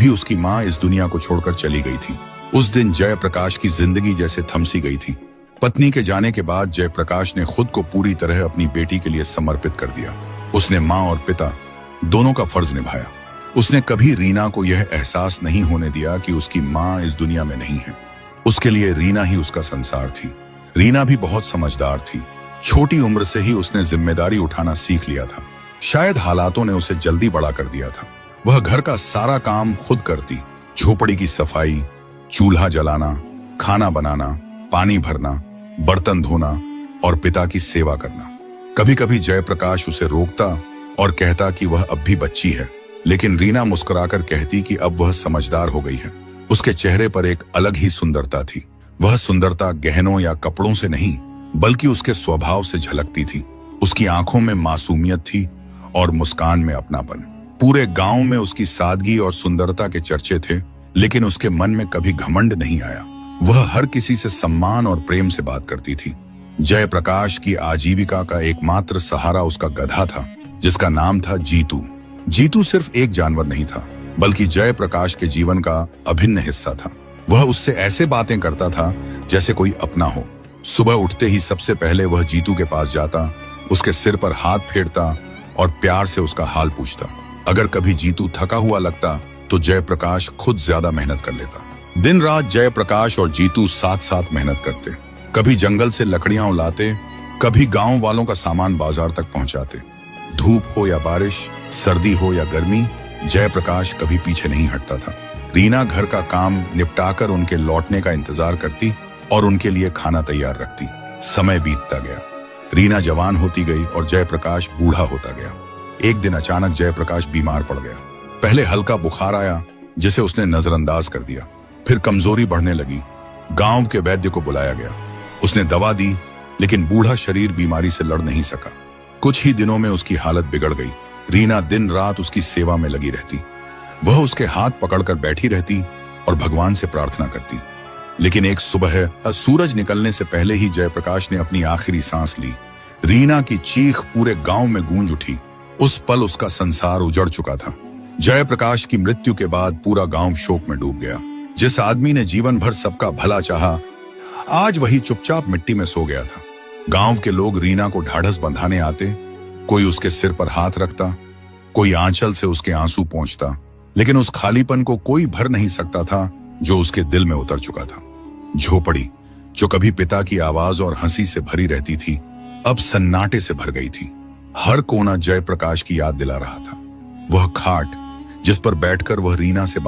भी उसकी माँ इस दुनिया को छोड़कर चली गई थी। उस दिन जयप्रकाश की जिंदगी जैसे थमसी गई थी। पत्नी के जाने के बाद जयप्रकाश ने खुद को पूरी तरह अपनी बेटी के लिए समर्पित कर दिया। उसने माँ और पिता दोनों का फर्ज निभाया। उसने कभी रीना को यह एहसास नहीं होने दिया कि उसकी माँ इस दुनिया में नहीं है। उसके लिए रीना ही उसका संसार थी। रीना भी बहुत समझदार थी। छोटी उम्र से ही उसने जिम्मेदारी उठाना सीख लिया था। शायद हालातों ने उसे जल्दी बड़ा कर दिया था। वह घर का सारा काम खुद करती, झोपड़ी की सफाई, चूल्हा जलाना, खाना बनाना, पानी भरना, बर्तन धोना और पिता की सेवा करना। कभी कभी जयप्रकाश उसे रोकता और कहता कि वह अब भी बच्ची है, लेकिन रीना मुस्कुराकर कहती कि अब वह समझदार हो गई है। उसके चेहरे पर एक अलग ही सुंदरता थी। वह सुंदरता गहनों या कपड़ों से नहीं, बल्कि उसके स्वभाव से झलकती थी। उसकी आंखों में मासूमियत थी और मुस्कान में अपनापन। पूरे गांव में उसकी सादगी और सुंदरता के चर्चे थे, लेकिन उसके मन में कभी घमंड नहीं आया। वह हर किसी से सम्मान और प्रेम से बात करती थी। जयप्रकाश की आजीविका का एकमात्र सहारा उसका गधा था, जिसका नाम था जीतू। जीतू सिर्फ एक जानवर नहीं था, बल्कि जयप्रकाश के जीवन का अभिन्न हिस्सा था। वह उससे ऐसे बातें करता था जैसे कोई अपना हो। सुबह उठते ही सबसे पहले वह जीतू के पास जाता, उसके सिर पर हाथ फेरता और प्यार से उसका हाल पूछता। अगर कभी जीतू थका हुआ लगता तो जयप्रकाश खुद ज्यादा मेहनत कर लेता। दिन रात जयप्रकाश और जीतू साथ साथ मेहनत करते। कभी जंगल से लकड़ियां लाते, कभी गांव वालों का सामान बाजार तक पहुंचाते। धूप हो या बारिश, सर्दी हो या गर्मी, जयप्रकाश कभी पीछे नहीं हटता था। रीना घर का काम निपटाकर उनके लौटने का इंतजार करती और उनके लिए खाना तैयार रखती। समय बीतता गया। रीना जवान होती गई और जयप्रकाश बूढ़ा होता गया। एक दिन अचानक जयप्रकाश बीमार पड़ गया। पहले हल्का बुखार आया, जिसे उसने नजरअंदाज कर दिया। फिर कमजोरी बढ़ने लगी। गांव के वैद्य को बुलाया गया। उसने दवा दी, लेकिन बूढ़ा शरीर बीमारी से लड़ नहीं सका। कुछ ही दिनों में उसकी हालत बिगड़ गई। रीना दिन रात उसकी सेवा में लगी रहती। वह उसके हाथ पकड़कर बैठी रहती और भगवान से प्रार्थना करती। लेकिन एक सुबह सूरज निकलने से पहले ही जयप्रकाश ने अपनी आखिरी सांस ली। रीना की चीख पूरे गांव में गूंज उठी। उस पल उसका संसार उजड़ चुका था। जयप्रकाश की मृत्यु के बाद पूरा गांव शोक में डूब गया। जिस आदमी ने जीवन भर सबका भला चाहा, आज वही चुपचाप मिट्टी में सो गया था। गांव के लोग रीना को ढाढ़स बंधाने आते। कोई उसके सिर पर हाथ रखता, कोई आंचल से उसके आंसू पोंछता, लेकिन उस खालीपन को कोई भर नहीं सकता था जो उसके दिल में उतर चुका था। झोपड़ी, जो कभी पिता की आवाज और हंसी से भरी रहती थी, अब सन्नाटे से भर गई थी। हर कोना जयप्रकाश की याद दिला रहा था। वह खाट, जिस पर बैठकर वह रीना से